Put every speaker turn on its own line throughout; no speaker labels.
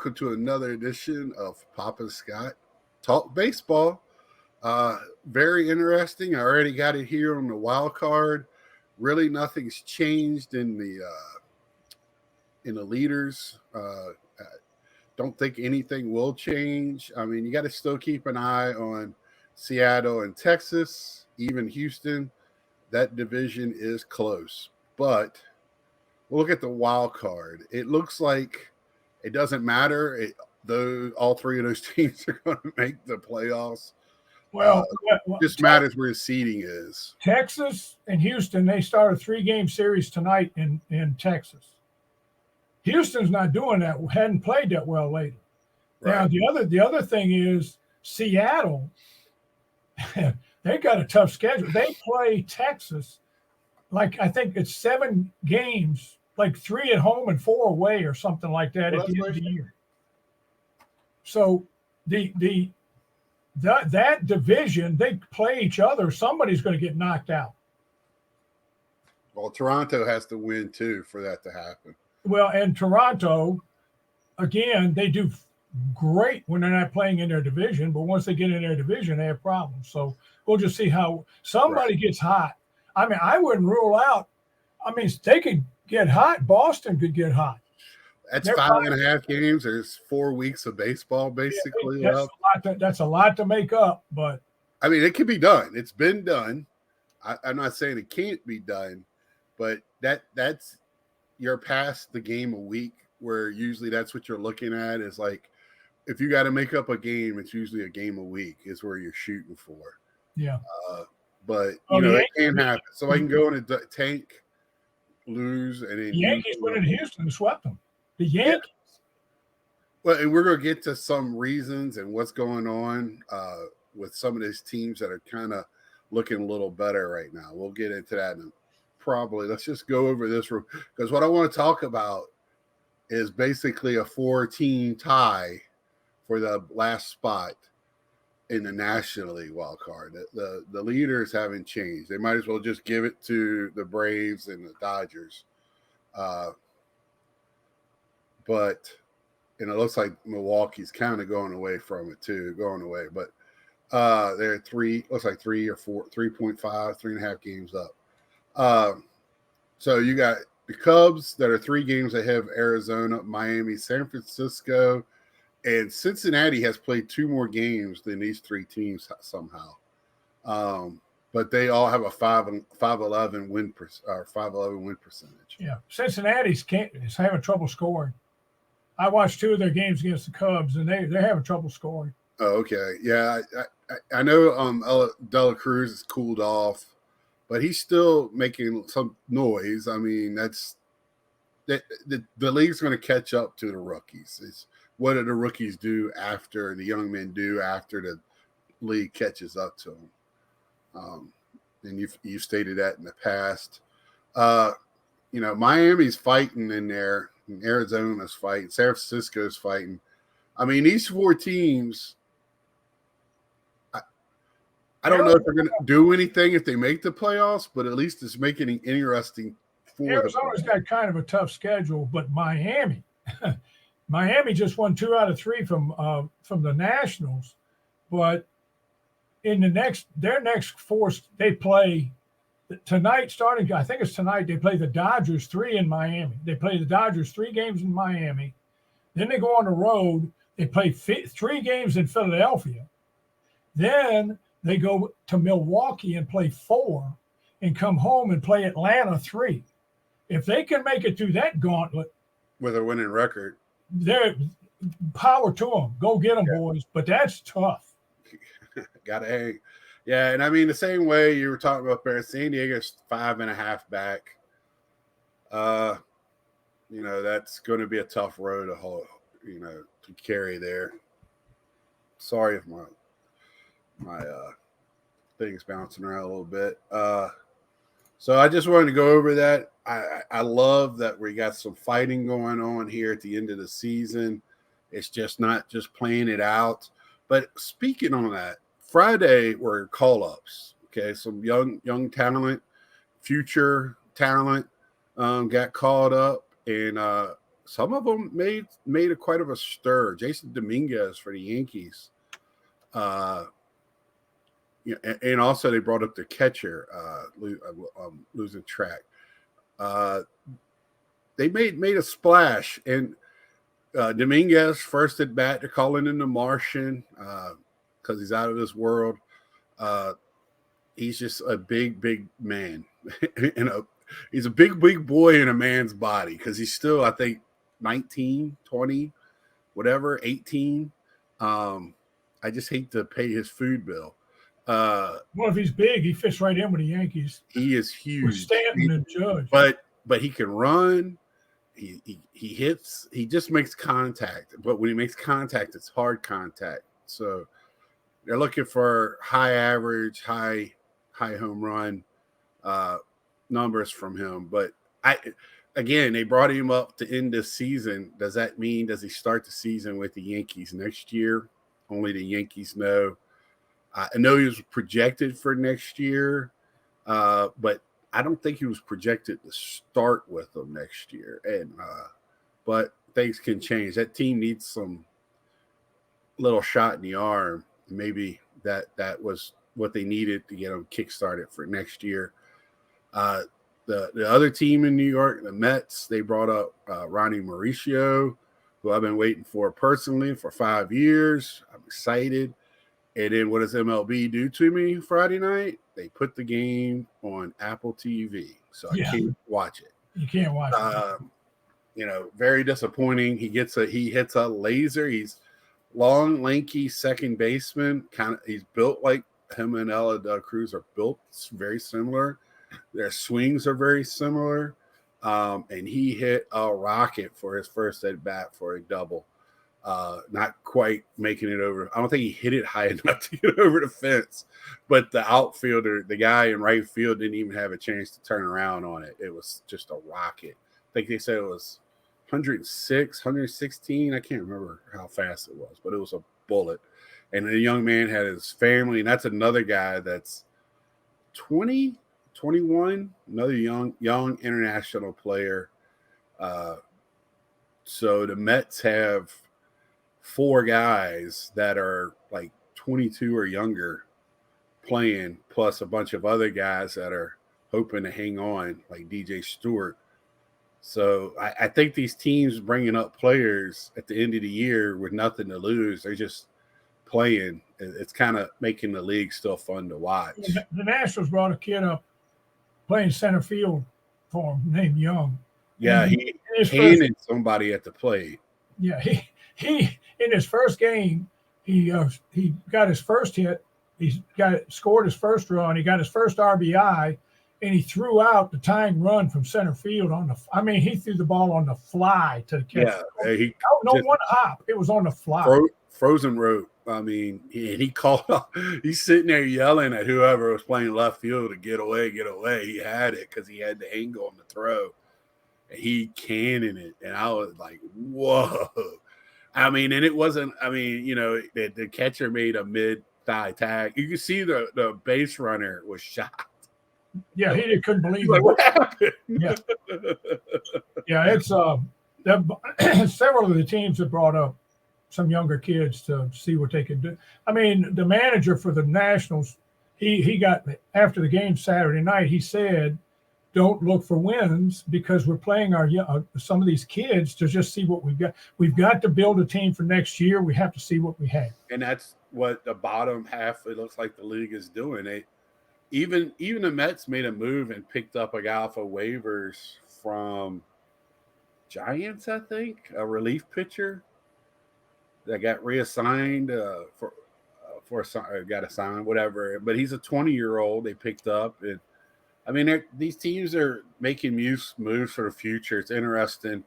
welcome to another edition of Papa Scott Talk Baseball. Very interesting. I already got it here on the wild card. Really, nothing's changed in the leaders. Don't think anything will change. I mean, you got to still keep an eye on Seattle and Texas, even Houston. That division is close, but we'll look at the wild card. It looks like it doesn't matter. All three of those teams are going to make the playoffs.
Well,
just matters where the seeding is.
Texas and Houston, they start a 3-game series tonight in Texas. Houston's not doing that. Hadn't played that well lately. Right. Now the other thing is Seattle. They got a tough schedule. They play Texas like I think it's 7 games, like 3 at home and 4 away or something like that at the end of the year. So that division, they play each other. Somebody's going to get knocked out.
Well, Toronto has to win too for that to happen.
Well, and Toronto, again, they do great when they're not playing in their division, but once they get in their division, they have problems. So we'll just see how somebody gets hot. I mean, I wouldn't rule out. I mean, they could get hot. Boston could get hot.
That's 5.5 games. There's 4 weeks of baseball, basically.
Yeah, that's a lot to make up, but
I mean, it can be done. It's been done. I'm not saying it can't be done, but that's you're past the game a week, where usually that's what you're looking at is like if you got to make up a game, it's usually a game a week is where you're shooting for.
Yeah.
But it can happen. So I can go in a tank, lose, and then
the Yankees went in Houston and swept them. The Yankees.
Yeah. Well, and we're going to get to some reasons and what's going on with some of these teams that are kind of looking a little better right now. We'll get into that probably. Let's just go over this because what I want to talk about is basically a 4-team tie for the last spot in the National League wild card. The leaders haven't changed. They might as well just give it to the Braves and the Dodgers. But it looks like Milwaukee's kind of going away from it too, But they're 3 or 4, 3.5, 3.5 games up. So you got the Cubs that are 3 games ahead of Arizona, Miami, San Francisco, and Cincinnati has played 2 more games than these 3 teams somehow. But they all have a 511 win percentage.
Yeah, Cincinnati's is having trouble scoring. I watched 2 of their games against the Cubs, and they're having trouble scoring.
Oh, okay. Yeah, I know Dela Cruz has cooled off, but he's still making some noise. I mean, the league's going to catch up to the rookies. It's what do the rookies do after the young men do after the league catches up to them? And you've stated that in the past. Miami's fighting in there. Arizona's fighting. San Francisco's fighting. I mean, these 4 teams, I don't know if they're going to do anything if they make the playoffs, but at least it's making it interesting for
Arizona's got kind of a tough schedule, but Miami just won 2 out of 3 from the Nationals, but in their next 4, they play tonight. Starting, I think it's tonight. They play the Dodgers 3 in Miami. They play the Dodgers 3 games in Miami. Then they go on the road. They play 3 games in Philadelphia. Then they go to Milwaukee and play 4, and come home and play Atlanta 3. If they can make it through that gauntlet
with a winning record,
they're power to them. Go get them, boys. But that's tough.
Gotta hang. Yeah, and I mean the same way you were talking about there, San Diego's 5.5 back. That's going to be a tough road to carry there. Sorry if my thing's bouncing around a little bit. So I just wanted to go over that. I love that we got some fighting going on here at the end of the season. It's just not just playing it out. But speaking on that, Friday were call-ups. Okay, some young talent, future talent got called up, and some of them made a quite of a stir. Jason Dominguez for the Yankees. And also they brought up the catcher, losing track. They made a splash, and Dominguez first at bat, they're calling him the Martian because he's out of this world. He's just a big man, and he's a big boy in a man's body because he's still, I think, 19, 20, whatever, 18. I just hate to pay his food bill.
Well, if he's big, he fits right in with the Yankees.
He is huge.
With Stanton and Judge.
But he can run. He hits. He just makes contact. But when he makes contact, it's hard contact. So they're looking for high average, high home run numbers from him. But they brought him up to end this season. Does he start the season with the Yankees next year? Only the Yankees know. I know he was projected for next year, but I don't think he was projected to start with them next year. And but things can change. That team needs some little shot in the arm. Maybe that was what they needed to get them kickstarted for next year. The other team in New York, the Mets, they brought up Ronnie Mauricio, who I've been waiting for personally for 5 years. I'm excited. And then what does MLB do to me Friday night? They put the game on Apple TV, so I can't watch it.
You can't watch it.
Very disappointing. He hits a laser. He's long, lanky second baseman. He's built like him and Ella de Cruz are built very similar. Their swings are very similar. And he hit a rocket for his first at bat for a double. Not quite making it over. I don't think he hit it high enough to get over the fence, but the outfielder, the guy in right field, didn't even have a chance to turn around on it. It was just a rocket. I think they said it was 106, 116. I can't remember how fast it was, but it was a bullet. And the young man had his family, and that's another guy that's 20, 21, another young international player. So the Mets have 4 guys that are like 22 or younger playing, plus a bunch of other guys that are hoping to hang on, like DJ Stewart. So I think these teams bringing up players at the end of the year with nothing to lose, they're just playing. It's kind of making the league still fun to watch.
The Nationals brought a kid up playing center field for him named Young.
Yeah, he handed somebody at the plate.
Yeah, he in his first game, he got his first hit. Scored his first run. He got his first RBI, and he threw out the tying run from center field he threw the ball on the fly to the catcher.
Yeah,
no one hop. It was on the fly.
Frozen rope. I mean, he called. He's sitting there yelling at whoever was playing left field to get away, get away. He had it because he had the angle on the throw. And he cannon it, and I was like, "Whoa!" I mean, and it wasn't. I mean, the catcher made a mid-thigh tag. You could see the base runner was shocked.
Yeah, he couldn't believe
it. What happened?
Yeah, it's several of the teams have brought up some younger kids to see what they can do. I mean, the manager for the Nationals, he got after the game Saturday night. He said, "Don't look for wins because we're playing some of these kids to just see what we've got. We've got to build a team for next year. We have to see what we have." And
that's what the bottom half, it looks like the league is doing. Even the Mets made a move and picked up a guy off of waivers from Giants, I think, a relief pitcher that got reassigned got assigned, whatever. But he's a 20-year-old they picked up. And I mean, these teams are making moves for the future. It's interesting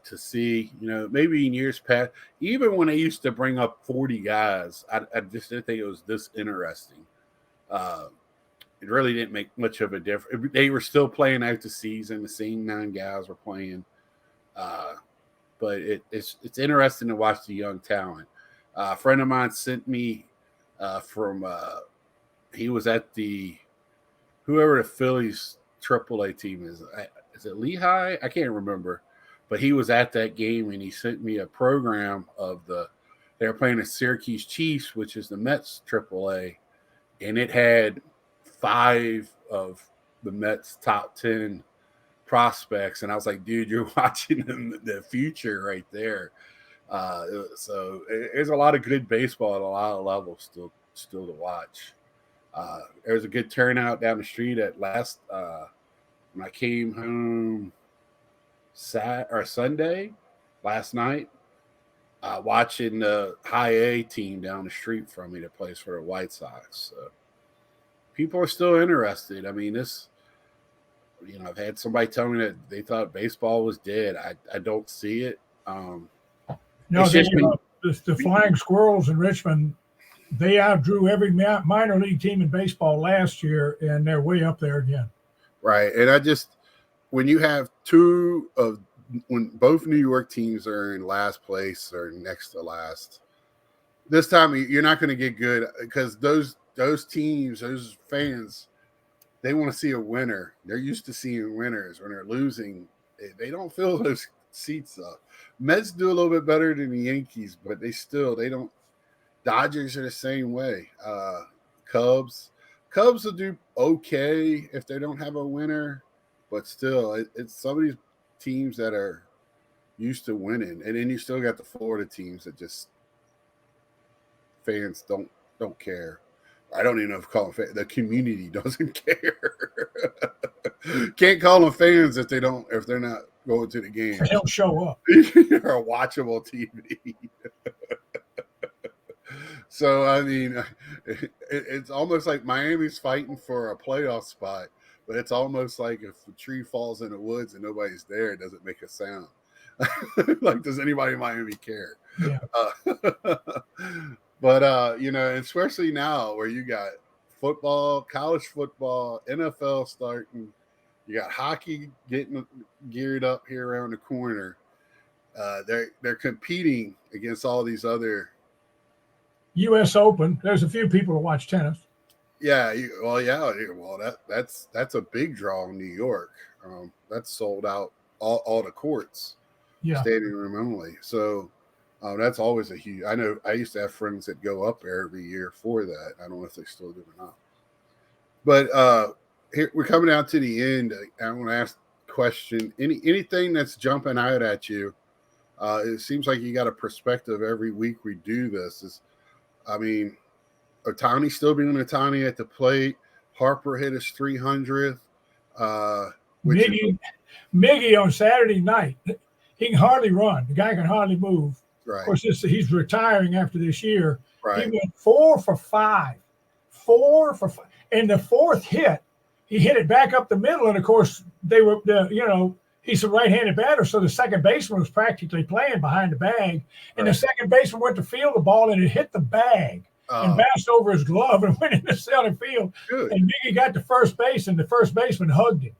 to see, maybe in years past, even when they used to bring up 40 guys, I just didn't think it was this interesting. It really didn't make much of a difference. They were still playing out the season. The same 9 guys were playing. But it's interesting to watch the young talent. A friend of mine sent me he was at whoever the Phillies AAA team is. Is it Lehigh? I can't remember. but he was at that game and he sent me a program of they were playing the Syracuse Chiefs, which is the Mets AAA, and it had 5 of the Mets top 10 prospects, and I was like, dude, you're watching the future right there. So there's a lot of good baseball at a lot of levels still to watch. There was a good turnout down the street at last when I came home Sunday last night, watching the high A team down the street from me that plays for the White Sox. So people are still interested. I mean, this, I've had somebody tell me that they thought baseball was dead. I don't see it.
No, the Flying Squirrels in Richmond, they outdrew every minor league team in baseball last year, and they're way up there again.
Right. And when you have when both New York teams are in last place or next to last, this time you're not going to get good because those teams, those fans, they want to see a winner. They're used to seeing winners. When they're losing, they don't fill those seats up. Mets do a little bit better than the Yankees, but they don't. Dodgers are the same way. Cubs will do okay if they don't have a winner, but still, it's some of these teams that are used to winning, and then you still got the Florida teams that just fans don't care. I don't even know if to call them the community doesn't care. Can't call them fans if they're not going to the game.
They don't show up.
Or watchable TV. So I mean, it's almost like Miami's fighting for a playoff spot, but it's almost like if a tree falls in the woods and nobody's there, it doesn't make a sound. Like, does anybody in Miami care?
Yeah.
But especially now where you got football, college football, NFL starting, you got hockey getting geared up here around the corner. They're competing against all these other
U.S. Open. There's a few people to watch tennis.
Yeah. That's a big draw in New York. That's sold out all the courts, standing room only. So that's always a huge. I know I used to have friends that go up there every year for that. I don't know if they still do or not. But here we're coming down to the end. I want to ask a question. Anything that's jumping out at you? It seems like you got a perspective every week we do this. Ohtani still being Ohtani at the plate. Harper hit his 300th.
Miggy on Saturday night, he can hardly run. The guy can hardly move.
Right.
Of course, he's retiring after this year.
Right.
He went 4 for 5. 4 for 5. And the fourth hit, he hit it back up the middle. And, of course, he's a right-handed batter, so the second baseman was practically playing behind the bag. And the second baseman went to field the ball, and it hit the bag and bounced over his glove and went into center field.
Good.
And Miggy got to first base, and the first baseman hugged him.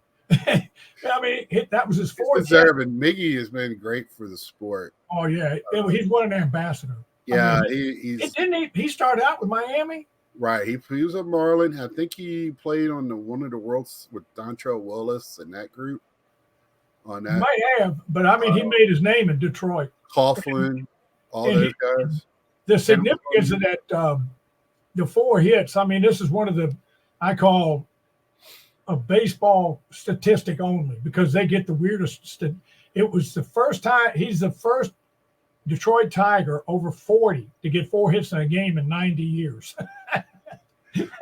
That was his fourth.
Deserving. Miggy has been great for the sport.
Oh, yeah. He's won an ambassador.
Yeah.
He started out with Miami?
Right. He was a Marlin. I think he played on one of the Worlds with Dontrelle Willis and that group. On that.
He might have, but he made his name in Detroit.
Coughlin, those guys.
The significance of that, the 4 hits, this is one of I call a baseball statistic only, because they get the weirdest. It was the first time, he's the first Detroit Tiger over 40 to get 4 hits in a game in 90 years.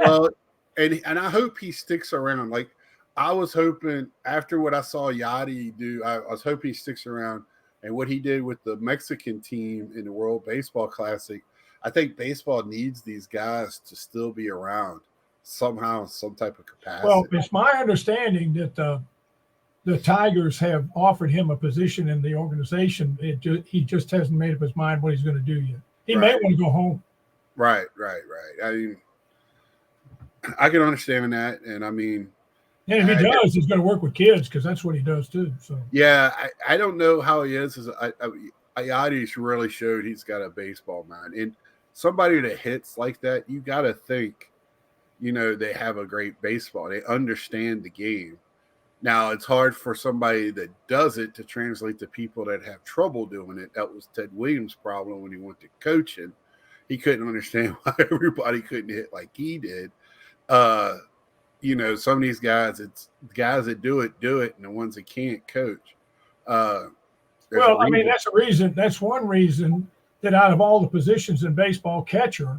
Well, and I hope he sticks around. Like, I was hoping after what I saw Yachty do, I was hoping he sticks around, and what he did with the Mexican team in the World Baseball Classic. I think baseball needs these guys to still be around somehow in some type of capacity.
Well, it's my understanding that the Tigers have offered him a position in the organization. He just hasn't made up his mind what he's going to do yet. He may want to go home.
Right. I can understand that, and
and if he does, he's going to work with kids, because that's what he does too. So
yeah, I don't know how he is. Yachty's really showed he's got a baseball mind, and somebody that hits like that, you got to think, they have a great baseball. They understand the game. Now it's hard for somebody that does it to translate to people that have trouble doing it. That was Ted Williams' problem when he went to coaching. He couldn't understand why everybody couldn't hit like he did. Some of these guys, it's guys that do it, and the ones that can't coach.
Well, I mean, that's a reason. That's one reason that out of all the positions in baseball, catchers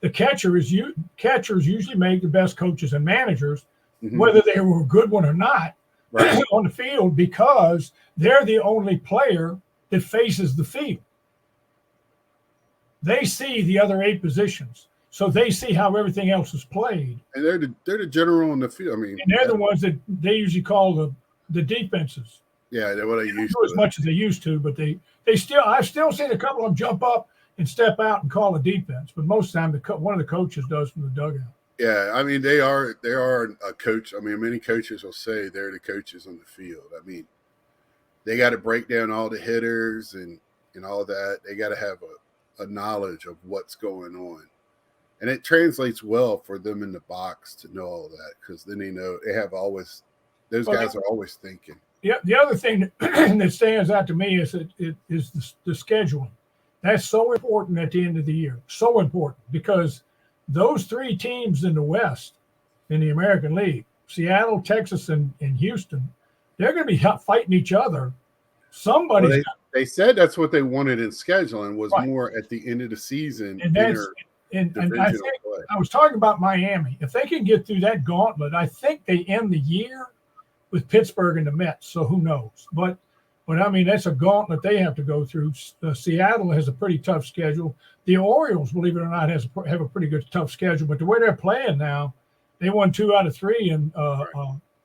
usually make the best coaches and managers, whether they were a good one or not, right, on the field, because they're the only player that faces the field. They see the other 8 positions, so they see how everything else is played.
And they're the general in the field. I mean,
and they're the ones that they usually call the defenses.
Yeah, they're what they used to.
As much as they used to, but I've still seen a couple of them jump up and step out and call a defense, but most of the time one of the coaches does from the dugout.
Yeah, I mean they are a coach. I mean, many coaches will say they're the coaches on the field. I mean, they got to break down all the hitters and all that. They got to have a knowledge of what's going on, and it translates well for them in the box to know all that, because then they know they have always those guys are always thinking.
Yeah, the other thing that stands out to me is the scheduling. That's so important at the end of the year. So important, because those 3 teams in the West in the American League, Seattle, Texas, and Houston, they're going to be fighting each other.
They said that's what they wanted in scheduling, was more at the end of the season.
And I think I was talking about Miami. If they can get through that gauntlet, I think they end the year with Pittsburgh and the Mets. So who knows? But I mean, that's a gauntlet they have to go through. Seattle has a pretty tough schedule. The Orioles, believe it or not, have a pretty good tough schedule. But the way they're playing now, they won 2 out of 3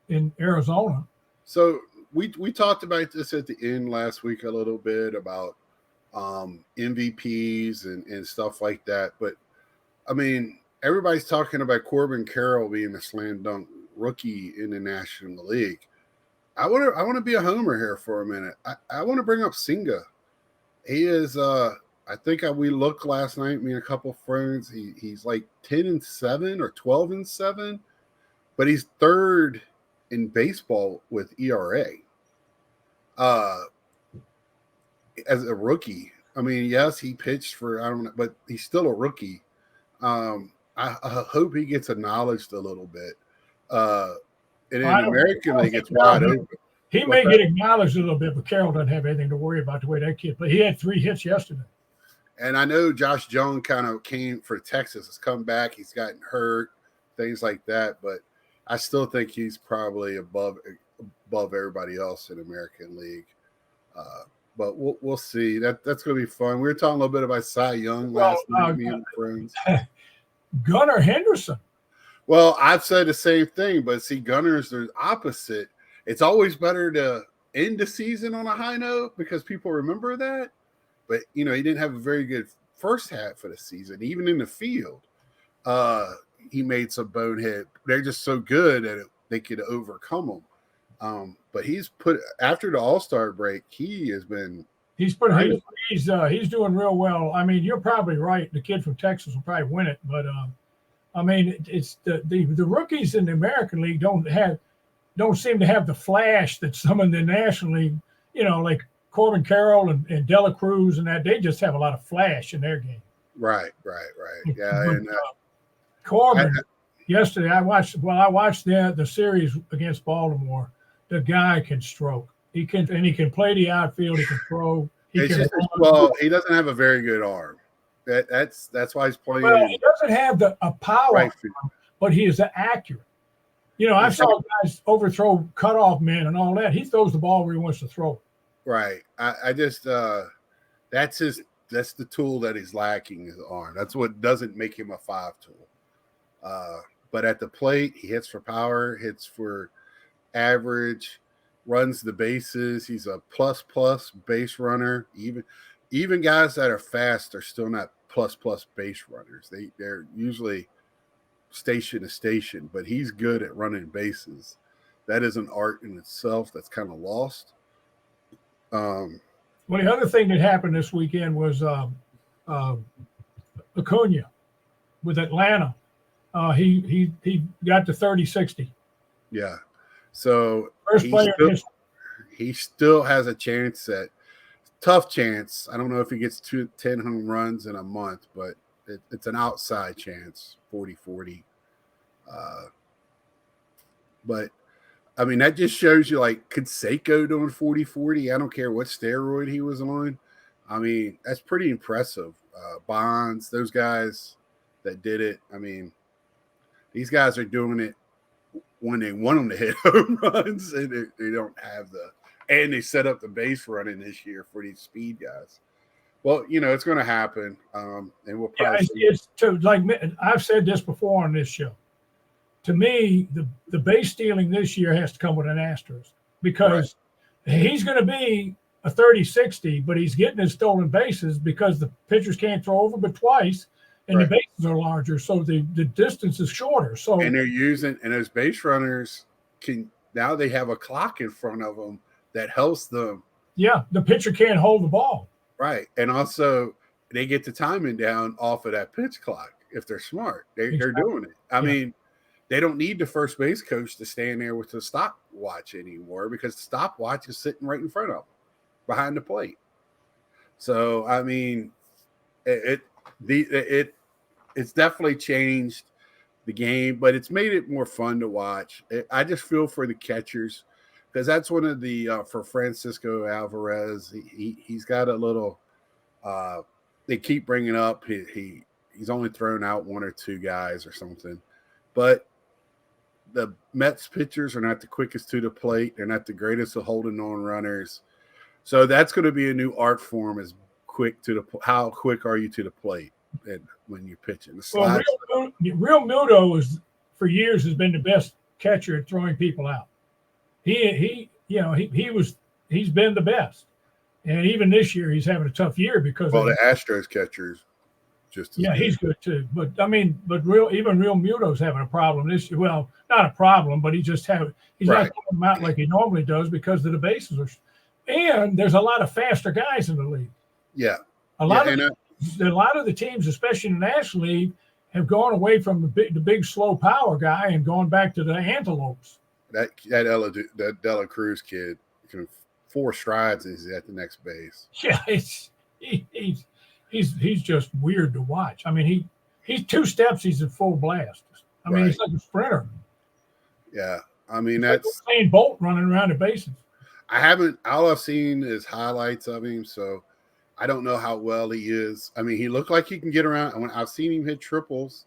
in Arizona.
So we talked about this at the end last week a little bit about MVPs and stuff like that. But I mean, everybody's talking about Corbin Carroll being a slam dunk rookie in the National League. I want to be a homer here for a minute. I want to bring up Senga. He is I think we looked last night, me and a couple of friends. He's like 10-7 or 12-7, but he's 3rd in baseball with ERA. As a rookie. I mean, yes, he pitched for, I don't know, but he's still a rookie. I hope he gets acknowledged a little bit. And in American League, it's wide open.
He may get acknowledged a little bit, but Carroll doesn't have anything to worry about the way that kid played. He had 3 hits yesterday.
And I know Josh Jones kind of came for Texas, has come back. He's gotten hurt, things like that. But I still think he's probably above everybody else in American League. But we'll see. That's going to be fun. We were talking a little bit about Cy Young last night, me and friends.
Gunnar Henderson.
Well, I've said the same thing, but see, Gunner's the opposite. It's always better to end the season on a high note because people remember that. But, he didn't have a very good first half of the season, even in the field. He made some bonehead. They're just so good that they could overcome them. But he's after the All-Star break, he's doing real well. I mean, you're probably right. The kid from Texas will probably win it, but I mean, it's the rookies in the American League don't seem to have the flash that some in the National League, like Corbin Carroll and Dela Cruz and that, they just have a lot of flash in their game. Right. Yeah,
and Corbin. Yesterday, I watched the series against Baltimore. The guy can stroke. He can play the outfield. He can throw.
He doesn't have a very good arm. That's why he's playing.
Well, he doesn't have a power, right, but he is accurate. I saw guys overthrow cutoff men and all that. He throws the ball where he wants to throw it.
Right. I just that's the tool that he's lacking, his arm. That's what doesn't make him a 5 tool. But at the plate, he hits for power, hits for average, runs the bases. He's a plus base runner. Even guys that are fast are still not plus base runners. They're usually station to station, but he's good at running bases. That is an art in itself that's kind of lost.
Well, the other thing that happened this weekend was Acuna with Atlanta. He got to 30-60.
Yeah. So
First player in history.
He still has a chance at tough chance. I don't know if he gets 10 home runs in a month, but it's an outside chance, 40-40. But I mean, that just shows you, like, could Seiko doing 40-40? I don't care what steroid he was on. I mean, that's pretty impressive. Bonds, those guys that did it. I mean, these guys are doing it when they want them to hit home runs, and they don't have and they set up the base running this year for these speed guys. Well, it's going to happen, and we'll probably
it's like I've said this before on this show. To me, the base stealing this year has to come with an asterisk, because he's going to be a 30-60, but he's getting his stolen bases because the pitchers can't throw over but twice, and the bases are larger, so the distance is shorter. So
and they're using, and those base runners now they have a clock in front of them that helps them.
Yeah, the pitcher can't hold the ball.
Right, and also they get the timing down off of that pitch clock if they're smart. They're doing it. I mean, they don't need the first base coach to stand there with the stopwatch anymore, because the stopwatch is sitting right in front of them, behind the plate. So, I mean, it's definitely changed the game, but it's made it more fun to watch. I just feel for the catchers, because that's one of the for Francisco Alvarez. He's got a little. They keep bringing up he's only thrown out one or two guys or something, but the Mets pitchers are not the quickest to the plate. They're not the greatest at holding on runners. So that's going to be a new art form, is how quick are you to the plate when you're pitching.
Well, Real Muto for years has been the best catcher at throwing people out. He's been the best. And even this year he's having a tough year because
the Astros catchers
he's good too. But I mean, Real Muto's having a problem this year. Well, not a problem, but he's not throwing them out like he normally does because of the bases are. And there's a lot of faster guys in the league.
Yeah,
a lot of the teams, especially in the National League, have gone away from the big slow power guy and gone back to the antelopes.
That Dela Cruz kid can 4 strides and he's at the next base.
Yeah, he's just weird to watch. I mean, he's 2 steps, he's at full blast. I mean, he's like a sprinter.
Yeah, I mean,
that's like Usain Bolt running around the bases.
All I've seen is highlights of him, so I don't know how well he is. I mean, he looked like he can get around. I've seen him hit triples,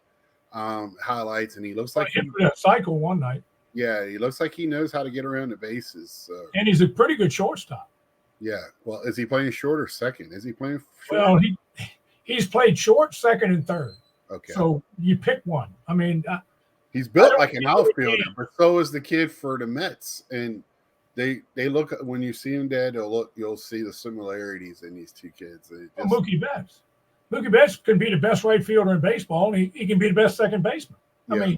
highlights, and he looks like
he hit that cycle one night.
Yeah, he looks like he knows how to get around the bases. So.
And he's a pretty good shortstop.
Yeah. Well, is he playing short or second? Is he playing short?
Well, he's played short, second, and third.
Okay.
So you pick one. I mean,
he's built like an outfielder, but so is the kid for the Mets. And they look, when you see him, Dad, you'll see the similarities in these two kids.
Mookie Betts. Mookie Betts can be the best right fielder in baseball, and he can be the best second baseman. I mean,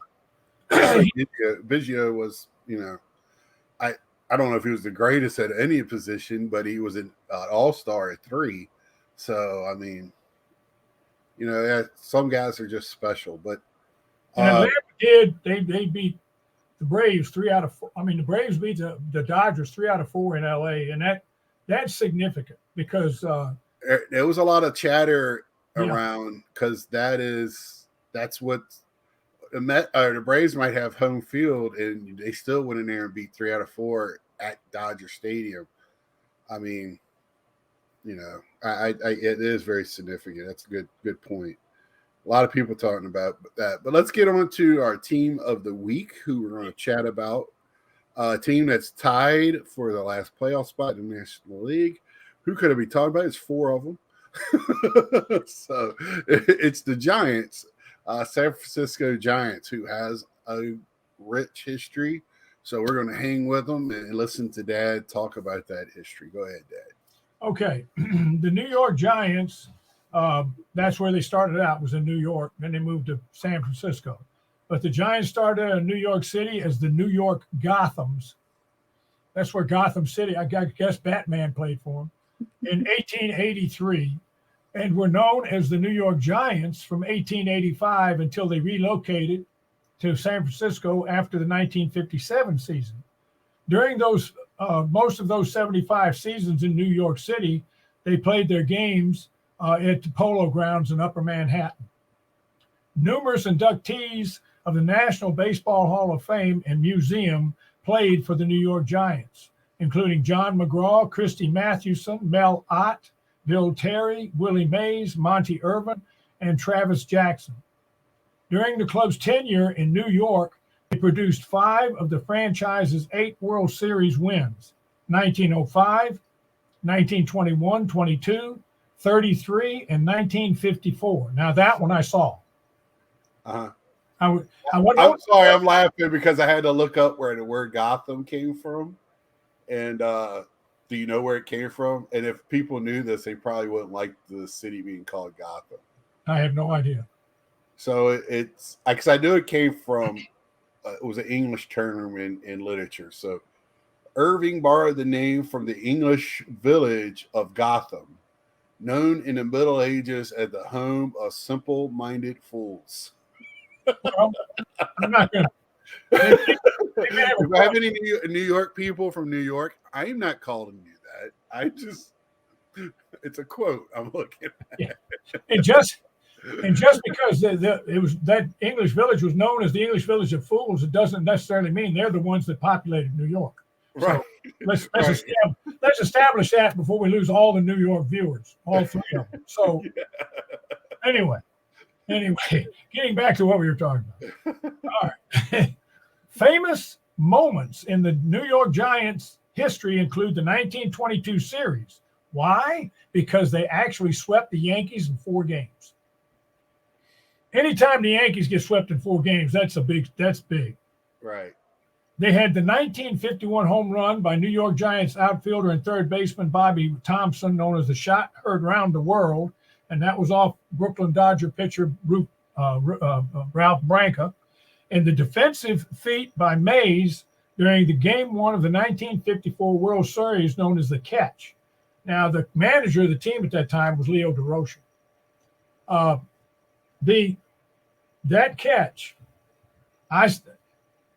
Biggio was, I don't know if he was the greatest at any position, but he was an all-star at 3. So, I mean, some guys are just special. But
Atlanta did. They beat the Braves 3 out of 4. I mean, the Braves beat the Dodgers 3 out of 4 in L.A., and that's significant because
there was a lot of chatter around, because that's what the Braves might have home field, and they still went in there and beat 3 out of 4 at Dodger Stadium. I mean, it is very significant. That's a good point. A lot of people talking about that, but let's get on to our team of the week, who we're going to chat about. A team that's tied for the last playoff spot in the National League. Who could it be talking about? It's 4 of them. So it's the Giants. San Francisco Giants, who has a rich history. So we're going to hang with them and listen to Dad talk about that history. Go ahead, Dad.
Okay. The New York Giants, that's where they started out, was in New York. Then they moved to San Francisco. But the Giants started in New York City as the New York Gothams. That's where Gotham City, I guess Batman played for them, in 1883. And were known as the New York Giants from 1885 until they relocated to San Francisco after the 1957 season. during those most of those 75 seasons in New York City, they played their games at the Polo Grounds in Upper Manhattan. Numerous inductees of the National Baseball Hall of Fame and Museum played for the New York Giants, including John McGraw, Christy Mathewson, Mel Ott, Bill Terry, Willie Mays, Monty Irvin, and Travis Jackson. During the club's tenure in New York, they produced 5 of the franchise's 8 World Series wins: 1905, 1921, 22, 33, and 1954. Now that one I saw.
Uh-huh.
I'm
sorry, I'm laughing because I had to look up where the word Gotham came from. And do you know where it came from? And if people knew this, they probably wouldn't like the city being called Gotham.
I have no idea.
So it's because I knew it came from, it was an English term in literature. So Irving borrowed the name from the English village of Gotham, known in the Middle Ages as the home of simple-minded fools.
Well, I'm not going to.
If I have any New York people from New York, I'm not calling you that. It's a quote I'm looking at.
Yeah. And just because it was that English village was known as the English Village of Fools, it doesn't necessarily mean they're the ones that populated New York.
Right.
So let's establish that before we lose all the New York viewers, all 3 of them. So anyway, getting back to what we were talking about. All right. Famous moments in the New York Giants history include the 1922 series. Why? Because they actually swept the Yankees in 4 games. Anytime the Yankees get swept in 4 games, that's big.
Right.
They had the 1951 home run by New York Giants outfielder and third baseman Bobby Thompson, known as the shot heard round the world, and that was off Brooklyn Dodger pitcher Ralph Branca. And the defensive feat by Mays during the Game 1 of the 1954 World Series, known as the catch. Now, the manager of the team at that time was Leo DeRocher. That catch, I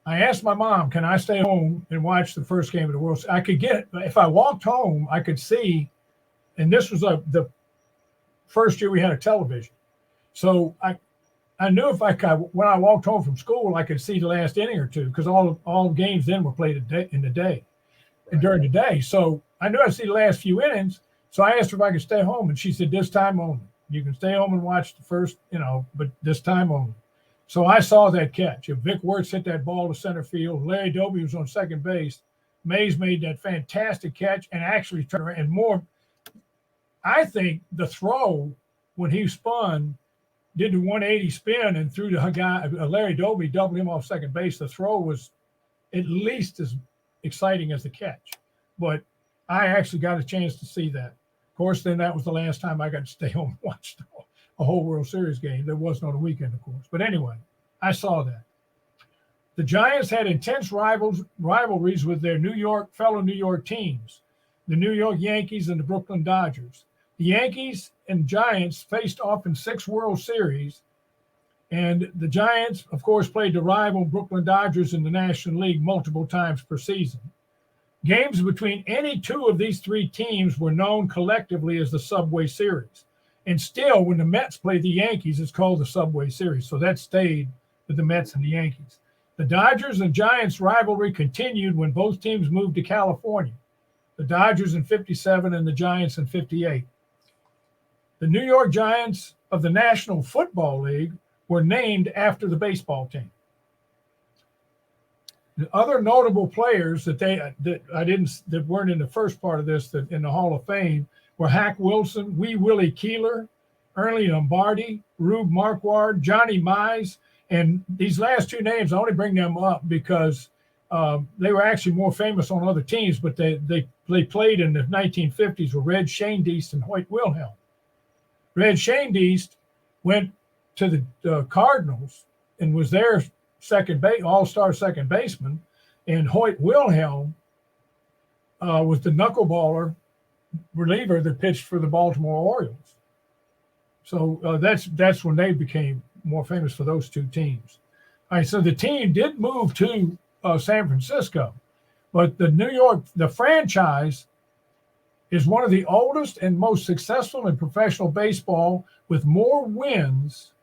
asked my mom, can I stay home and watch the first game of the World Series? I could get it. If I walked home, I could see, and this was the first year we had a television. So I knew when I walked home from school, I could see the last inning or two, because all games then were played in the day, and during the day. So I knew I'd see the last few innings. So I asked her if I could stay home, and she said, this time only. You can stay home and watch the first, but this time only. So I saw that catch. If Vic Wertz hit that ball to center field, Larry Doby was on second base, Mays made that fantastic catch and actually turned around. And more, I think the throw when he spun, did the 180 spin and threw the guy, Larry Doby, doubled him off second base. The throw was at least as exciting as the catch. But I actually got a chance to see that. Of course, then that was the last time I got to stay home and watch a whole World Series game. That wasn't on a weekend, of course. But anyway, I saw that. The Giants had intense rivalries with their fellow New York teams, the New York Yankees and the Brooklyn Dodgers. The Yankees and Giants faced off in 6 World Series, and the Giants, of course, played the rival Brooklyn Dodgers in the National League multiple times per season. Games between any 2 of these 3 teams were known collectively as the Subway Series. And still, when the Mets played the Yankees, it's called the Subway Series. So that stayed with the Mets and the Yankees. The Dodgers and Giants rivalry continued when both teams moved to California. The Dodgers in 57 and the Giants in 58. The New York Giants of the National Football League were named after the baseball team. The other notable players that weren't in the first part of this, that in the Hall of Fame, were Hack Wilson, Wee Willie Keeler, Ernie Lombardi, Rube Marquard, Johnny Mize, and these last 2 names, I only bring them up because they were actually more famous on other teams, but they played in the 1950s with Red Schoendienst and Hoyt Wilhelm. Red Schoendienst went to the Cardinals and was their all-star second baseman, and Hoyt Wilhelm was the knuckleballer reliever that pitched for the Baltimore Orioles. So that's when they became more famous for those 2 teams. All right, so the team did move to San Francisco, But the franchise is one of the oldest and most successful in professional baseball, with more wins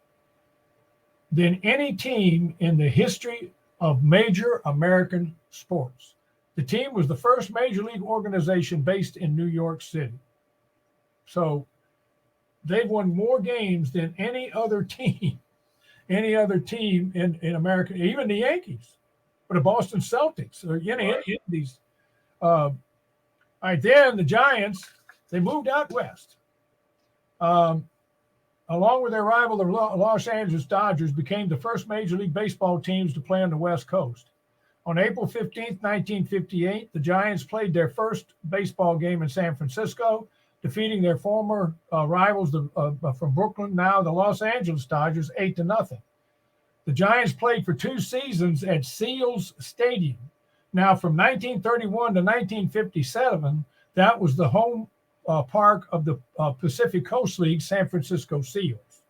than any team in the history of major American sports. The team was the first major league organization based in New York City. So they've won more games than any other team in America, even the Yankees or the Boston Celtics or any of these. All right, then the Giants, they moved out west. Along with their rival, the Los Angeles Dodgers, became the first Major League Baseball teams to play on the West Coast. On April 15th, 1958, the Giants played their first baseball game in San Francisco, defeating their former rivals from Brooklyn, now the Los Angeles Dodgers, 8-0. The Giants played for 2 seasons at Seals Stadium. Now, from 1931 to 1957, that was the home park of the Pacific Coast League, San Francisco Seals.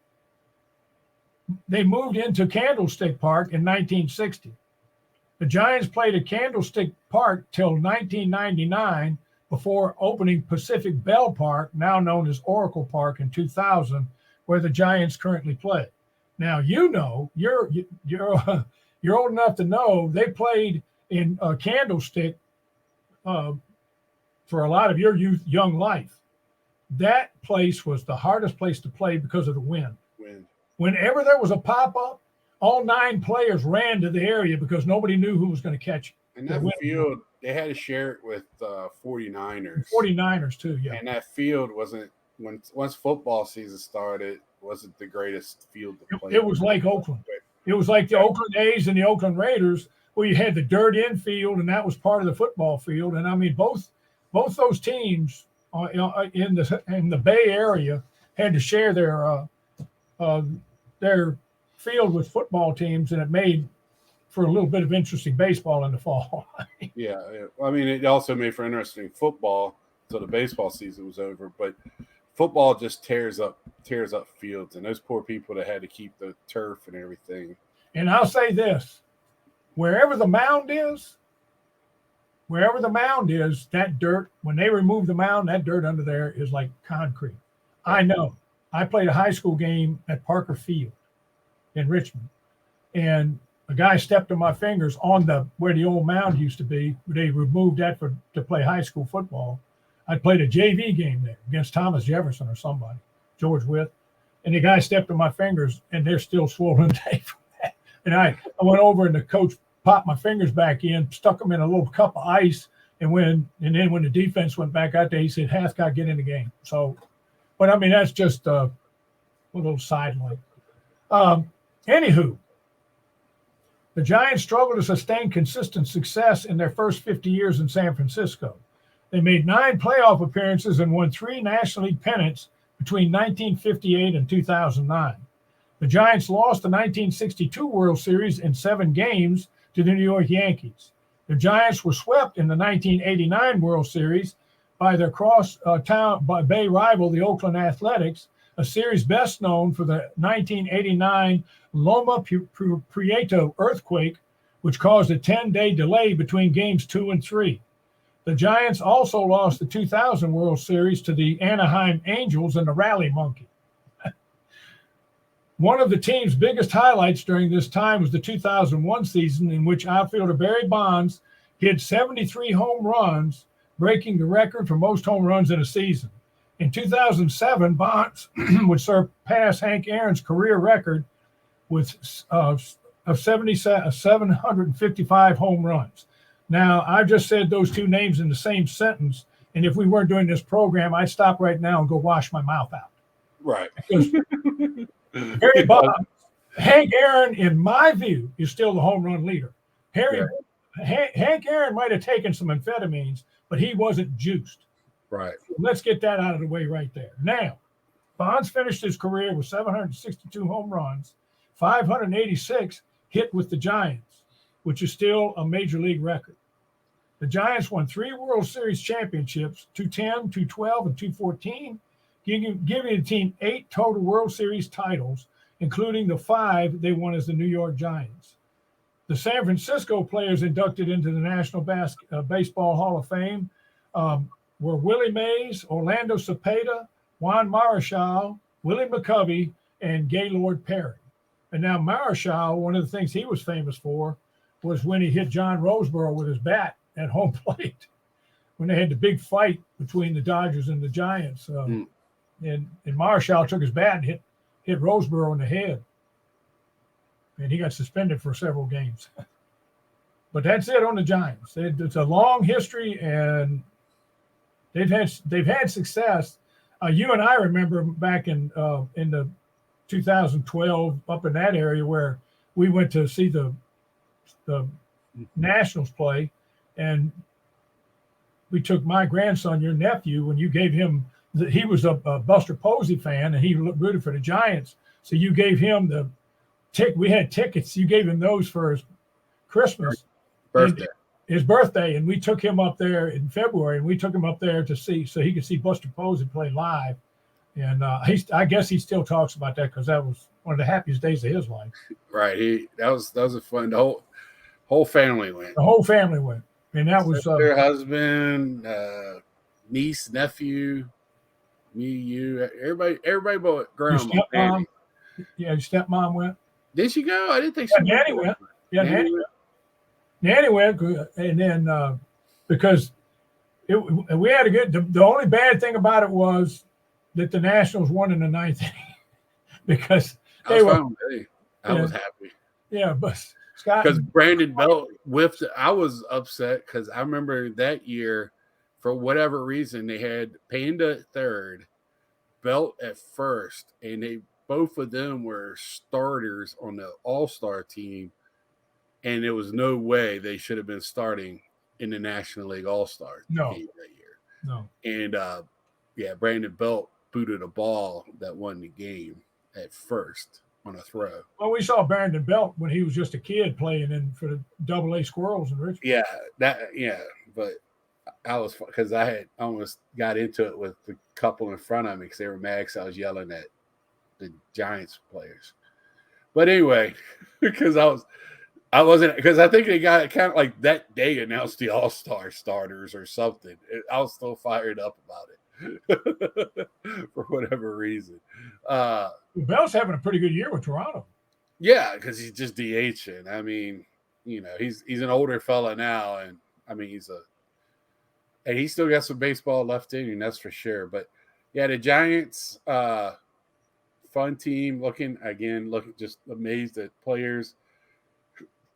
They moved into Candlestick Park in 1960. The Giants played at Candlestick Park till 1999 before opening Pacific Bell Park, now known as Oracle Park, in 2000, where the Giants currently play. Now, you're old enough to know they played in Candlestick for a lot of your young life. That place was the hardest place to play because of the wind. Whenever there was a pop-up, all 9 players ran to the area because nobody knew who was going to catch it.
And that field, they had to share it with 49ers.
49ers too, yeah.
And that field wasn't, once football season started, wasn't the greatest field to play.
It was like Oakland. It was like the Oakland A's and the Oakland Raiders, where you had the dirt infield, and that was part of the football field. And I mean, both those teams in the Bay Area had to share their field with football teams, and it made for a little bit of interesting baseball in the fall.
Yeah, I mean, it also made for interesting football until the baseball season was over. But football just tears up fields, and those poor people that had to keep the turf and everything.
And I'll say this: wherever the mound is, that dirt, when they remove the mound, that dirt under there is like concrete. I know. I played a high school game at Parker Field in Richmond, and a guy stepped on my fingers on where the old mound used to be. They removed that to play high school football. I played a JV game there against Thomas Jefferson or somebody, George Wythe, and the guy stepped on my fingers, and they're still swollen today from that. And I went over, and the coach popped my fingers back in, stuck them in a little cup of ice, and then when the defense went back out there, he said, "Hathcott, get in the game." So, but I mean, that's just a little sidelight. Anywho, the Giants struggled to sustain consistent success in their first 50 years in San Francisco. They made 9 playoff appearances and won 3 National League pennants between 1958 and 2009. The Giants lost the 1962 World Series in 7 games to the New York Yankees. The Giants were swept in the 1989 World Series by their cross-town Bay rival, the Oakland Athletics, a series best known for the 1989 Loma Prieta earthquake, which caused a 10-day delay between games 2 and 3. The Giants also lost the 2000 World Series to the Anaheim Angels and the Rally Monkey. One of the team's biggest highlights during this time was the 2001 season, in which outfielder Barry Bonds hit 73 home runs, breaking the record for most home runs in a season. In 2007, Bonds would surpass Hank Aaron's career record with 755 home runs. Now, I just said those 2 names in the same sentence, and if we weren't doing this program, I'd stop right now and go wash my mouth out.
Right.
Because Barry Bonds, Hank Aaron, in my view, is still the home run leader. Hank Aaron might have taken some amphetamines, but he wasn't juiced.
Right.
Let's get that out of the way right there. Now, Bonds finished his career with 762 home runs, 586 hit with the Giants, which is still a major league record. The Giants won 3 World Series championships, 2010, 2012, and 2014, giving the team 8 total World Series titles, including the 5 they won as the New York Giants. the San Francisco players inducted into the National Baseball Hall of Fame were Willie Mays, Orlando Cepeda, Juan Marichal, Willie McCovey, and Gaylord Perry. And now Marichal, one of the things he was famous for was when he hit John Roseboro with his bat at home plate when they had the big fight between the Dodgers and the Giants. And Marichal took his bat and hit Roseboro in the head. And he got suspended for several games. But that's it on the Giants. It's a long history, and they've had success. You and I remember back in the 2012 up in that area where we went to see the Nationals play, and we took my grandson, your nephew, when you gave him he was a Buster Posey fan, and he rooted for the Giants. So you gave him we had tickets. You gave him those for his Christmas his birthday, and we took him up there in February, and we took him up there to see so he could see Buster Posey play live. And I guess he still talks about that because that was one of the happiest days of his life.
Right. That was a fun. The whole family went.
The whole family went, and that was
their husband, niece, nephew, me, you, everybody but grandma.
Stepmom. Yeah, your stepmom went.
Did she go? I didn't think she
Nanny went. Yeah, Nanny went, and then because we had a good. The only bad thing about it was that the Nationals won in the ninth inning because they were.
I was happy.
Yeah, but Scott,
because Brandon Belt whiffed. I was upset because I remember that year, for whatever reason, they had Panda at third, Belt at first, and both of them were starters on the All-Star team, and there was no way they should have been starting in the National League All-Star game that year.
No.
And Brandon Belt booted a ball that won the game at first on a throw.
Well, we saw Brandon Belt when he was just a kid playing in for the Double-A Squirrels in Richmond.
But I was because I had almost got into it with the couple in front of me because they were mad because I was yelling at the Giants players. But anyway, because I wasn't because I think they got kind of like that day announced the All-Star starters or something. I was still fired up about it for whatever reason.
Bell's having a pretty good year with Toronto.
Yeah, because he's just DHing. I mean, he's an older fella now, and I mean and he still got some baseball left in him, that's for sure. But yeah, the Giants, fun team. Looking just amazed at players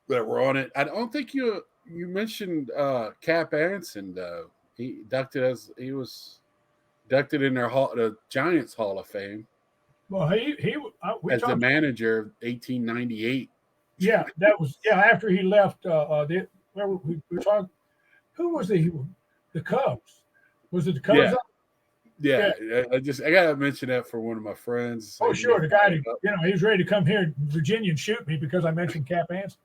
that were on it. I don't think you mentioned Cap Anson though. He was inducted in the Giants Hall of Fame.
Well,
as the manager of 1898.
Yeah, that was after he left. We were talking. Who was the Cubs? Was it the Cubs?
Yeah. I gotta mention that for one of my friends.
Oh, sure, the guy he was ready to come here in Virginia and shoot me because I mentioned Cap Anson.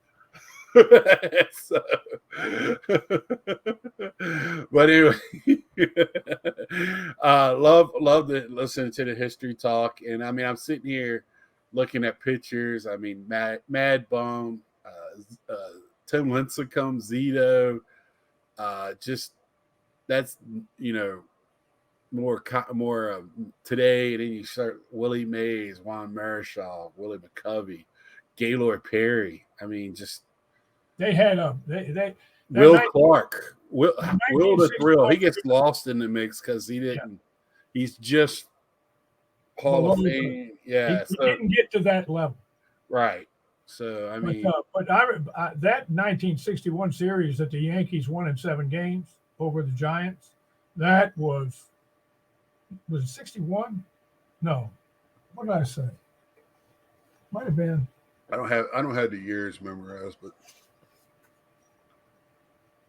But anyway, love listening to the history talk, and I mean I'm sitting here looking at pictures. I mean Mad Bum, Tim Lincecum, Zito, just that's more today, and then you start Willie Mays, Juan Marichal, Willie McCovey, Gaylord Perry. I mean just.
They had
Will Clark, Will the Thrill. He gets lost in the mix because he didn't. Yeah. He's just Hall of Fame. Yeah,
he didn't get to that level.
Right. So I mean,
but that 1961 series that the Yankees won in 7 games over the Giants, that was it 61? No, what did I say? Might have been.
I don't have the years memorized, but.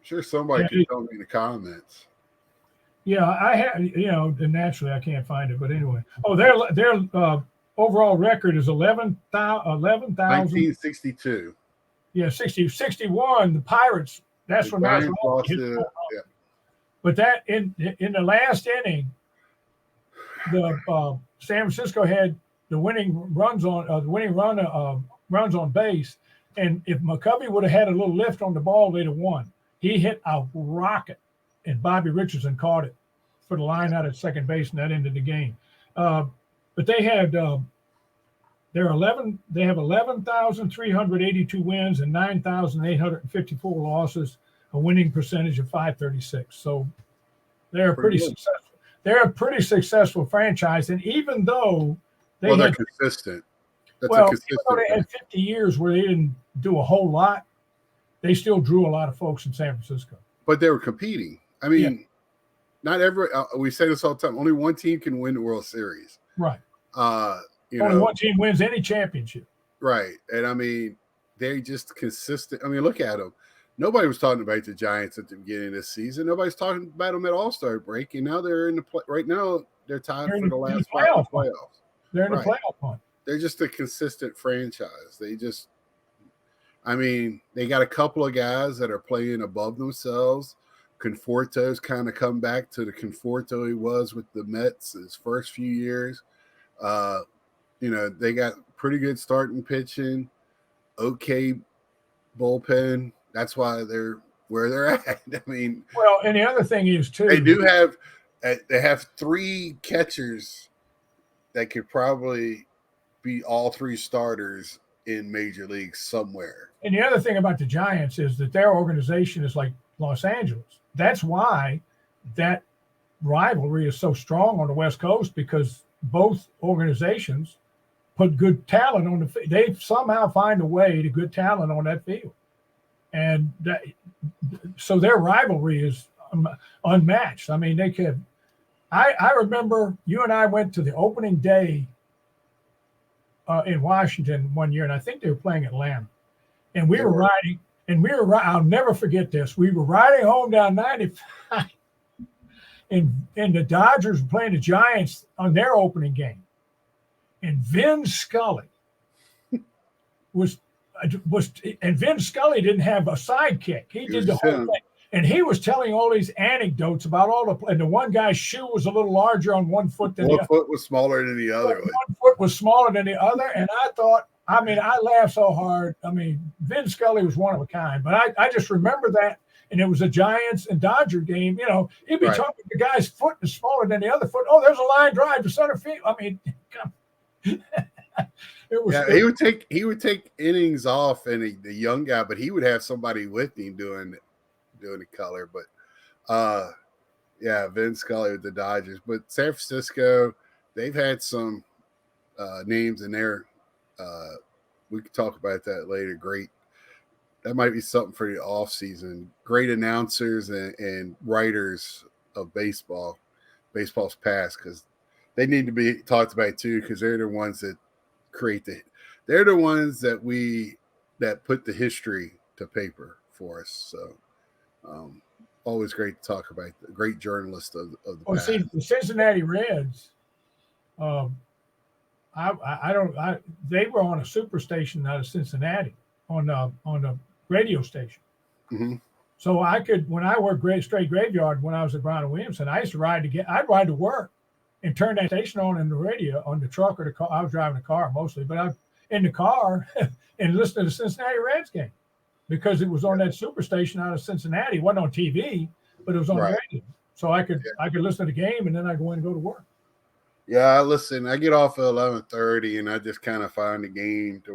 Sure, somebody can tell me in the comments.
Yeah, I have. And naturally I can't find it, but anyway. Oh, their overall record is 11,000.
1962.
Yeah, 61. The Pirates. That's when Giants lost. Yeah. But that in the last inning, the San Francisco had the winning runs on runs on base, And if McCovey would have had a little lift on the ball, they'd have won. He hit a rocket, and Bobby Richardson caught it for the line out at second base, and that ended the game. But they had they have 11,382 wins and 9,854 losses, a winning percentage of 536. So they're pretty successful. They're a pretty successful franchise, and even though
they're consistent.
Even though they had 50 years where they didn't do a whole lot, they still drew a lot of folks in San Francisco.
But they were competing. I mean, not every. We say this all the time. Only one team can win the World Series.
Right.
Only
one team wins any championship.
Right, and I mean, they're just consistent. I mean, look at them. Nobody was talking about the Giants at the beginning of this season. Nobody's talking about them at All-Star break, and now they're in the play. Right now, they're tied for the last playoffs.
They're in the playoff hunt.
They're just a consistent franchise. They got a couple of guys that are playing above themselves. Conforto's kind of come back to the Conforto he was with the Mets his first few years. They got pretty good starting pitching, okay bullpen. That's why they're where they're at. I mean,
well, and the other thing is too,
they have three catchers that could probably be all three starters in major leagues somewhere.
And the other thing about the Giants is that their organization is like Los Angeles. That's why that rivalry is so strong on the West Coast, because both organizations put good talent on the field. They somehow find a way to good talent on that field. And so their rivalry is unmatched. I mean, they could. I remember you and I went to the opening day in Washington one year, and I think they were playing Atlanta. And we were riding, I'll never forget this. We were riding home down 95, and the Dodgers were playing the Giants on their opening game. And Vin Scully and Vin Scully didn't have a sidekick. He did the whole thing. And he was telling all these anecdotes about and the one guy's shoe was a little larger on one foot than the other.
One foot was smaller than the other.
One foot was smaller than the other. And I thought, I laughed so hard. Vin Scully was one of a kind. But I just remember that. And it was a Giants and Dodger game. He'd be talking, the guy's foot is smaller than the other foot. Oh, there's a line drive to center field.
He would take innings off, and the young guy, but he would have somebody with him doing the color. But Vin Scully with the Dodgers. But San Francisco, they've had some names in there. We could talk about that later. Great. That might be something for the off season. Great announcers and writers of baseball's past, because they need to be talked about too, because they're the ones that they're the ones that put the history to paper for us. So always great to talk about the great journalist of the past.
See, the Cincinnati Reds, they were on a super station out of Cincinnati on the radio station.
Mm-hmm.
So I could, when I worked straight graveyard when I was at Brown and Williamson, I used to I'd ride to work and turn that station on in the radio, on the truck or the car. I was driving a car mostly, but I'm in the car and listening to the Cincinnati Reds game, because it was on that superstation out of Cincinnati. It wasn't on TV, but it was on the radio. So I could listen to the game, and then I go in and go to work.
Yeah, I get off at 11:30, and I just kind of find the game to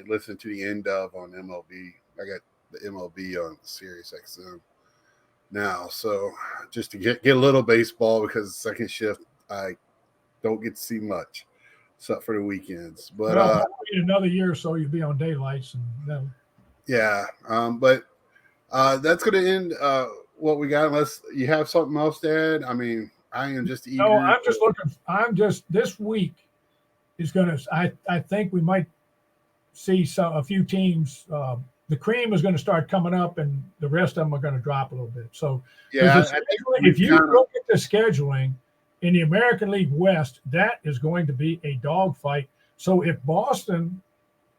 listen to the end of on MLB. I got the MLB on Sirius XM now, so just to get a little baseball, because the second shift I don't get to see much, except for the weekends. But
in another year or so, you'll be on daylights, and then.
Yeah, but that's going to end what we got, unless you have something else to add. I am just eager.
No, I'm just looking. This week is going to. I think we might see a few teams. The cream is going to start coming up, and the rest of them are going to drop a little bit. So, if you look at the scheduling in the American League West, that is going to be a dogfight. So, if Boston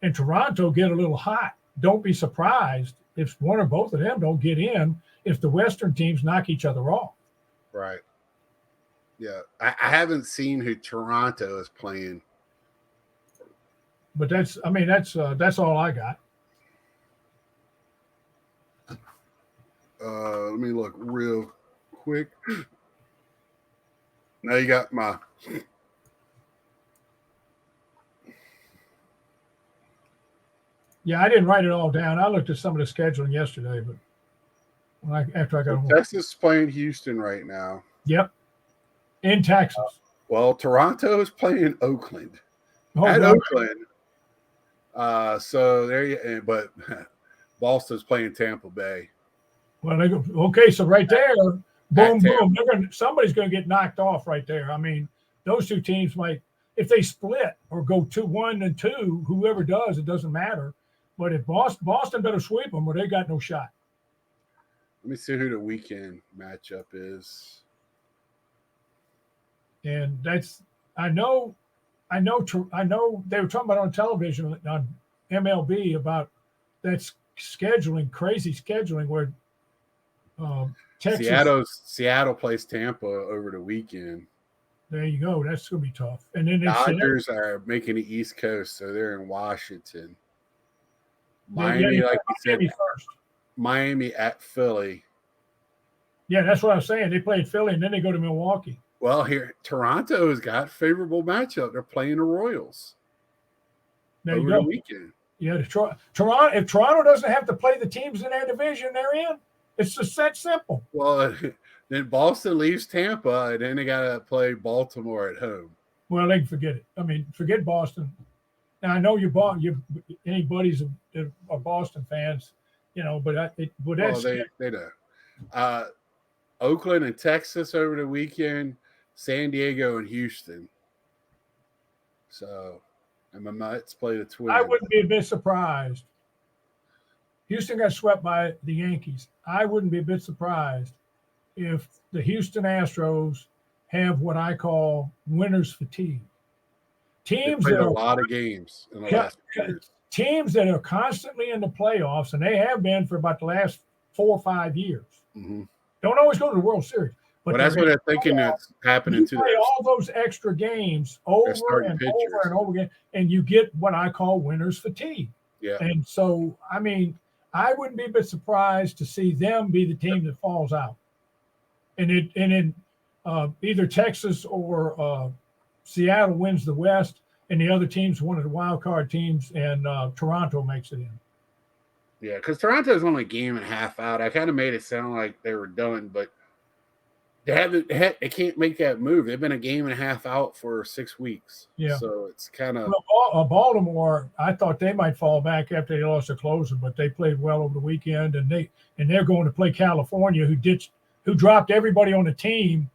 and Toronto get a little hot, don't be surprised if one or both of them don't get in, if the Western teams knock each other off.
Right. Yeah. I haven't seen who Toronto is playing.
But that's all I got.
Let me look real quick. Now you got my.
Yeah, I didn't write it all down. I looked at some of the scheduling yesterday, but after I got home.
Texas is playing Houston right now.
Yep. In Texas.
Well, Toronto is playing Oakland.
Oh,
At
well,
Oakland. So there you. But Boston's playing Tampa Bay.
well, they go, okay, so right there, boom,
Tampa.
boom. Somebody's going to get knocked off right there. I mean, those two teams might, if they split or go 2-1 and 2, whoever does, it doesn't matter. But if Boston better sweep them, or they got no shot.
Let me see who the weekend matchup is.
And that's I know they were talking about on television on MLB about that scheduling, crazy scheduling where Texas.
Seattle plays Tampa over the weekend.
There you go. That's going to be tough. And then
Dodgers are making the East Coast, so they're in Washington. Miami, like you said,
first.
Miami at Philly.
Yeah, that's what I was saying. They played Philly, and then they go to Milwaukee.
Well, here Toronto has got favorable matchup. They're playing the Royals over the weekend.
Yeah, Toronto. If Toronto doesn't have to play the teams in their division they're in, it's just that simple.
Well, then Boston leaves Tampa, and then they got to play Baltimore at home.
Well, they can forget it. I mean, forget Boston. Now I know any buddies are Boston fans, but that's
they know. Oakland and Texas over the weekend, San Diego and Houston. So, and my Mets play the Twins.
I wouldn't be a bit surprised. Houston got swept by the Yankees. I wouldn't be a bit surprised if the Houston Astros have what I call winner's fatigue.
Teams that a lot of games in the last few years.
Teams that are constantly in the playoffs, and they have been for about the last 4 or 5 years.
Mm-hmm.
Don't always go to the World Series.
But that's what they're thinking that's happening to them.
You play all those extra games over and over and over again, and you get what I call winner's fatigue.
Yeah.
And so, I mean, I wouldn't be a bit surprised to see them be the team that falls out. And in either Texas or Seattle wins the West, and the other team's one of the wild card teams, and Toronto makes it in.
Yeah, because Toronto's only a game and a half out. I kind of made it sound like they were done, but they can't make that move. They've been a game and a half out for 6 weeks.
Yeah.
So it's kind of
Baltimore. I thought they might fall back after they lost their closer, but they played well over the weekend, and they're going to play California, who dropped everybody on the team.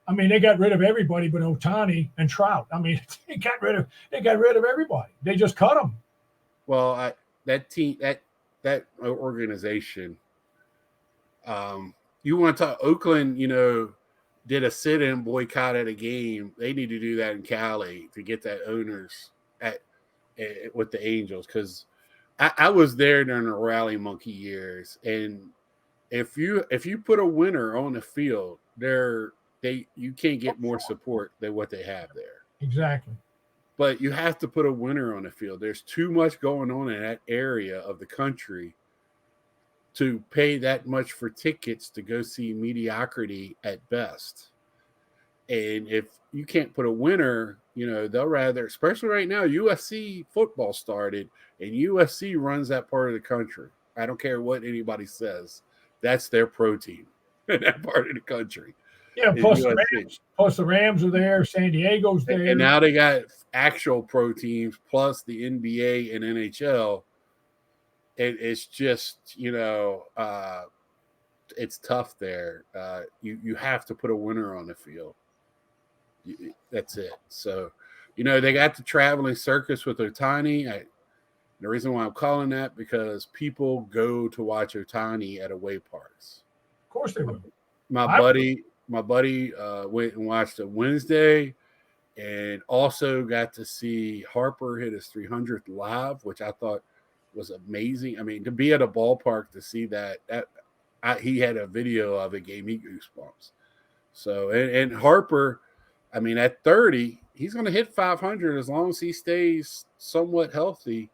I mean, they got rid of everybody but Ohtani and Trout. I mean, they got rid of everybody. They just cut them.
Well, that organization, you want to talk Oakland, did a sit-in boycott at a game. They need to do that in Cali to get that owners with the Angels, because I was there during the Rally Monkey years, and if you put a winner on the field, you can't get more support than what they have there.
Exactly.
But you have to put a winner on the field. There's too much going on in that area of the country to pay that much for tickets to go see mediocrity at best. And if you can't put a winner, they'll rather, especially right now, USC football started, and USC runs that part of the country. I don't care what anybody says. That's their pro team in that part of the country.
Yeah, plus the Rams are there, San Diego's there.
And now they got actual pro teams plus the NBA and NHL. It's just, it's tough there. You have to put a winner on the field. That's it. So, they got the traveling circus with Ohtani. The reason why I'm calling that, because people go to watch Ohtani at away parks.
Of course they will.
My buddy went and watched it Wednesday, and also got to see Harper hit his 300th live, which I thought was amazing. I mean, to be at a ballpark to see that he had a video of it, gave me goosebumps. So, and Harper, I mean, at 30, he's going to hit 500 as long as he stays somewhat healthy.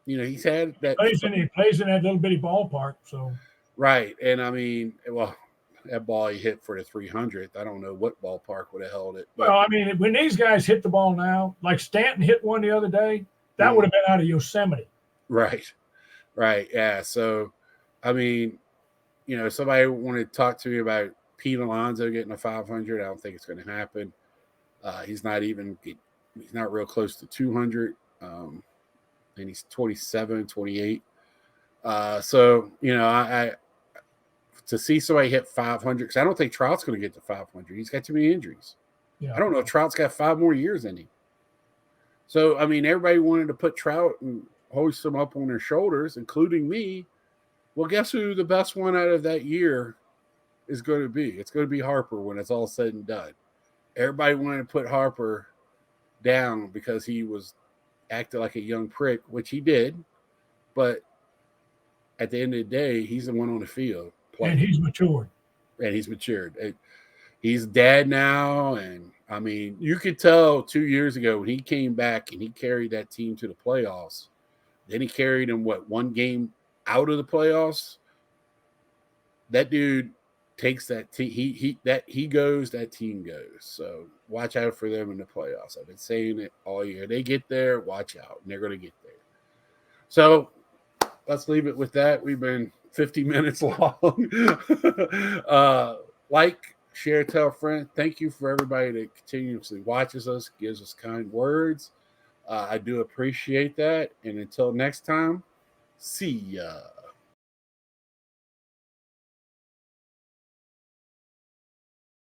He's had that.
He plays in that little bitty ballpark. So,
Right. And I mean, well, that ball he hit for the 300th. I don't know what ballpark would have held it,
Well,
but
I mean, when these guys hit the ball now, like Stanton hit one the other day, that would have been out of Yosemite.
right. Right. Yeah. So, I mean, somebody wanted to talk to me about Pete Alonso getting a 500. I don't think it's going to happen. He's not real close to 200. And he's 27, 28. So, I to see somebody hit 500, because I don't think Trout's going to get to 500. He's got too many injuries.
Yeah.
I don't know if Trout's got 5 more years in him. So, I mean, everybody wanted to put Trout and hoist him up on their shoulders, including me. Well, guess who the best one out of that year is going to be? It's going to be Harper when it's all said and done. Everybody wanted to put Harper down because he was acting like a young prick, which he did. But at the end of the day, he's the one on the field playing.
And he's matured.
And he's matured. He's dad now. And, I mean, you could tell 2 years ago when he came back and he carried that team to the playoffs. Then he carried him, one game out of the playoffs? That dude takes that team. He goes, that team goes. So watch out for them in the playoffs. I've been saying it all year. They get there, watch out. And they're going to get there. So let's leave it with that. We've been 50 minutes long. Like, share, tell a friend. Thank you for everybody that continuously watches us, gives us kind words. I do appreciate that. And until next time, see ya.